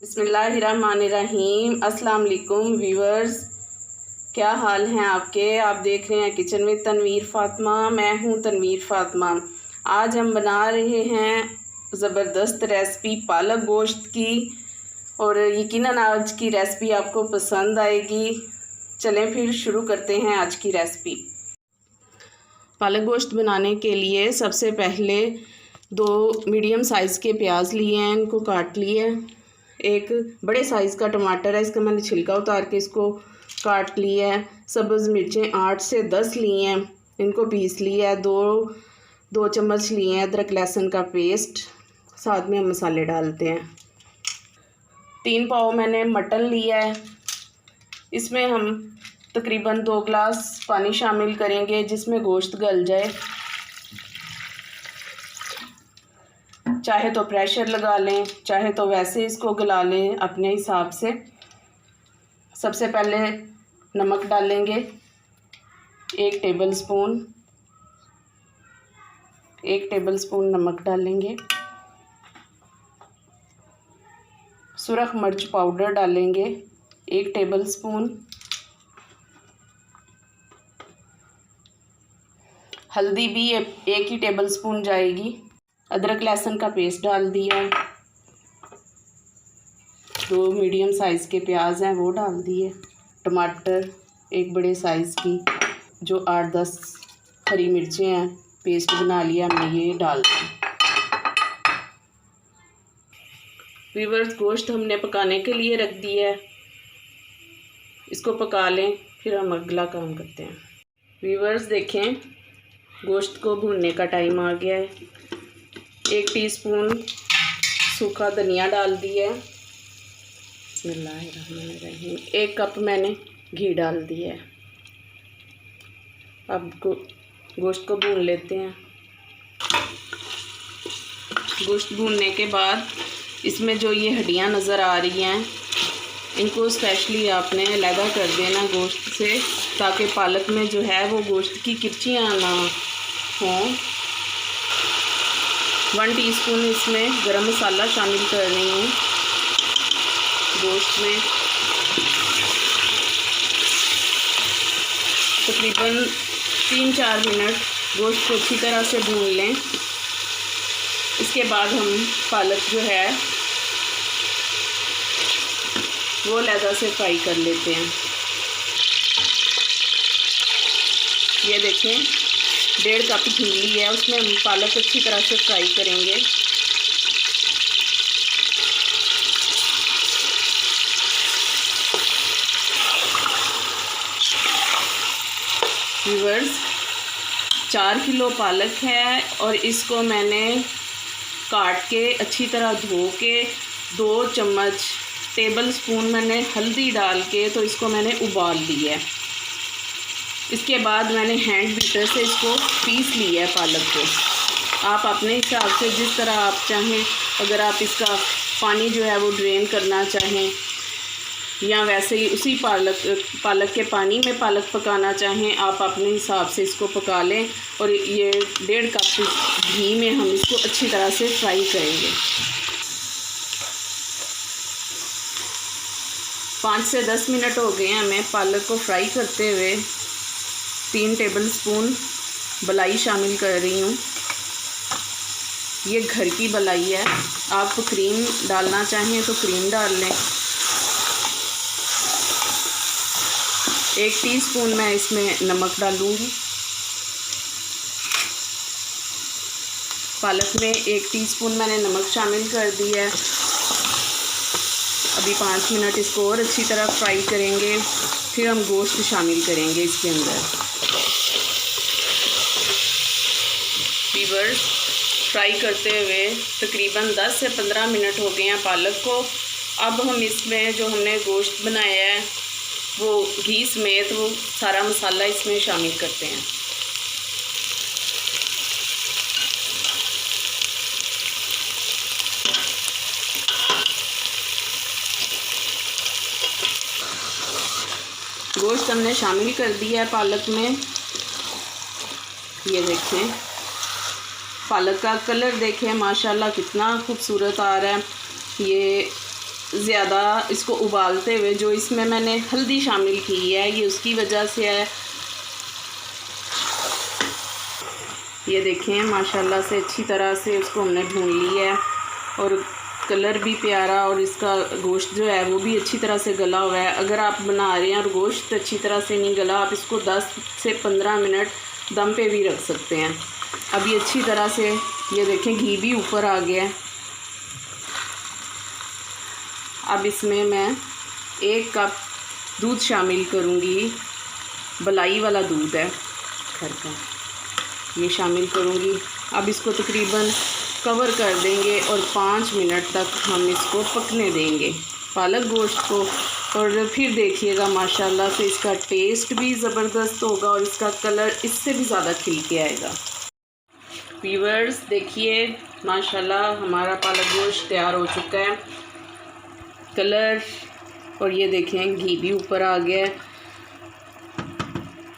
बिस्मिल्लाहिर्रहमानिर्रहीम। अस्सलाम वालेकुम व्यूअर्स, क्या हाल हैं आपके। आप देख रहे हैं किचन में तनवीर फ़ातिमा। मैं हूं तनवीर फ़ातिमा। आज हम बना रहे हैं ज़बरदस्त रेसिपी पालक गोश्त की, और यकीनन आज की रेसिपी आपको पसंद आएगी। चलें फिर शुरू करते हैं आज की रेसिपी। पालक गोश्त बनाने के लिए सबसे पहले 2 मीडियम साइज़ के प्याज लिए हैं, इनको काट लिए। एक बड़े साइज़ का टमाटर है, इसका मैंने छिलका उतार के इसको काट लिया है। सब्ज़ मिर्चें 8 से 10 लिए हैं, इनको पीस लिया है। 2 चम्मच लिए हैं अदरक लहसुन का पेस्ट। साथ में हम मसाले डालते हैं। 3 पाव मैंने मटन लिया है, इसमें हम तकरीबन 2 गिलास पानी शामिल करेंगे जिसमें गोश्त गल जाए। चाहे तो प्रेशर लगा लें, चाहे तो वैसे इसको गला लें अपने हिसाब से। सबसे पहले नमक डालेंगे 1 टेबलस्पून नमक डालेंगे। सुरख मिर्च पाउडर डालेंगे 1 टेबलस्पून। हल्दी भी 1 ही टेबलस्पून जाएगी। अदरक लहसुन का पेस्ट डाल दिया। 2 मीडियम साइज़ के प्याज हैं वो डाल दिए। टमाटर 1 बड़े साइज़ की, जो 8-10 हरी मिर्चें हैं पेस्ट बना लिया हमने, ये डाल दिया। व्यूअर्स, गोश्त हमने पकाने के लिए रख दिया है, इसको पका लें फिर हम अगला काम करते हैं। व्यूअर्स देखें, गोश्त को भूनने का टाइम आ गया है। 1 टीस्पून सूखा धनिया डाल दिया है। बिस्मिल्लाहिर्रहमानिर्रहीम। 1 कप मैंने घी डाल दिया है। अब गोश्त को भून लेते हैं। गोश्त भूनने के बाद इसमें जो ये हड्डियां नज़र आ रही हैं, इनको स्पेशली आपने अलहदा कर देना गोश्त से, ताकि पालक में जो है वो गोश्त की किरचियाँ ना हों। 1 टीस्पून इसमें गरम मसाला शामिल कर रही हूँ गोश्त में। तकरीबन 3-4 मिनट गोश्त को अच्छी तरह से भून लें। इसके बाद हम पालक जो है वो अलहदा से फ्राई कर लेते हैं। ये देखें, 1.5 कप घी ली है, उसमें हम पालक अच्छी तरह से फ्राई करेंगे। व्यूअर्स, 4 किलो पालक है और इसको मैंने काट के अच्छी तरह धो के 2 टेबलस्पून मैंने हल्दी डाल के तो इसको मैंने उबाल लिया है। इसके बाद मैंने हैंड बीटर से इसको पीस लिया है पालक को। आप अपने हिसाब से जिस तरह आप चाहें, अगर आप इसका पानी जो है वो ड्रेन करना चाहें, या वैसे ही उसी पालक के पानी में पालक पकाना चाहें, आप अपने हिसाब से इसको पका लें। और ये 1.5 कप घी में हम इसको अच्छी तरह से फ्राई करेंगे। 5 से 10 मिनट हो गए हैं हमें पालक को फ्राई करते हुए। 3 टेबलस्पून बलाई शामिल कर रही हूँ। ये घर की बलाई है, आप क्रीम डालना चाहें तो क्रीम डाल लें। 1 टीस्पून मैं इसमें नमक डालूँगी। पालक में 1 टीस्पून मैंने नमक शामिल कर दिया है। अभी 5 मिनट इसको और अच्छी तरह फ्राई करेंगे, फिर हम गोश्त शामिल करेंगे इसके अंदर। व्यूअर्स, फ्राई करते हुए तकरीबन 10 से 15 मिनट हो गए हैं पालक को। अब हम इसमें जो हमने गोश्त बनाया है वो घी समेत वो सारा मसाला इसमें शामिल करते हैं। गोश्त हमने शामिल कर दिया है पालक में। ये देखें, पालक का कलर देखें माशाल्लाह कितना खूबसूरत आ रहा है। ये ज़्यादा इसको उबालते हुए जो इसमें मैंने हल्दी शामिल की है ये उसकी वजह से है। ये देखें माशाल्लाह से अच्छी तरह से उसको हमने भून ली है और कलर भी प्यारा और इसका गोश्त जो है वो भी अच्छी तरह से गला हुआ है। अगर आप बना रहे हैं और गोश्त अच्छी तरह से नहीं गला, आप इसको 10 से 15 मिनट दम पे भी रख सकते हैं। अभी अच्छी तरह से ये देखें घी भी ऊपर आ गया है। अब इसमें मैं 1 कप दूध शामिल करूँगी, बलाई वाला दूध है घर का, ये शामिल करूँगी। अब इसको तकरीबन कवर कर देंगे और 5 मिनट तक हम इसको पकने देंगे पालक गोश्त को। और फिर देखिएगा माशाल्लाह से इसका टेस्ट भी ज़बरदस्त होगा और इसका कलर इससे भी ज़्यादा खिल के आएगा। व्यूअर्स देखिए माशाल्लाह हमारा पालक गोश्त तैयार हो चुका है। कलर और ये देखें घी भी ऊपर आ गया है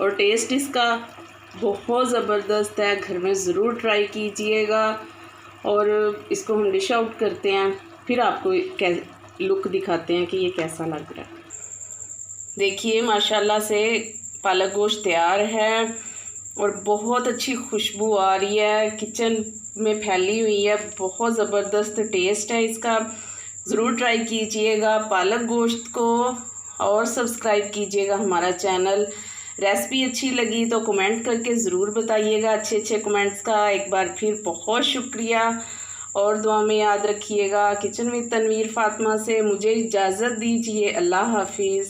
और टेस्ट इसका बहुत ज़बरदस्त है। घर में ज़रूर ट्राई कीजिएगा और इसको हम डिश आउट करते हैं, फिर आपको लुक दिखाते हैं कि ये कैसा लग रहा है। देखिए माशाल्लाह से पालक गोश्त तैयार है और बहुत अच्छी खुशबू आ रही है, किचन में फैली हुई है। बहुत ज़बरदस्त टेस्ट है इसका, ज़रूर ट्राई कीजिएगा पालक गोश्त को और सब्सक्राइब कीजिएगा हमारा चैनल। रेसिपी अच्छी लगी तो कमेंट करके ज़रूर बताइएगा। अच्छे कमेंट्स का एक बार फिर बहुत शुक्रिया और दुआ में याद रखिएगा। किचन विद तनवीर फ़ातिमा से मुझे इजाज़त दीजिए। अल्लाह हाफिज़।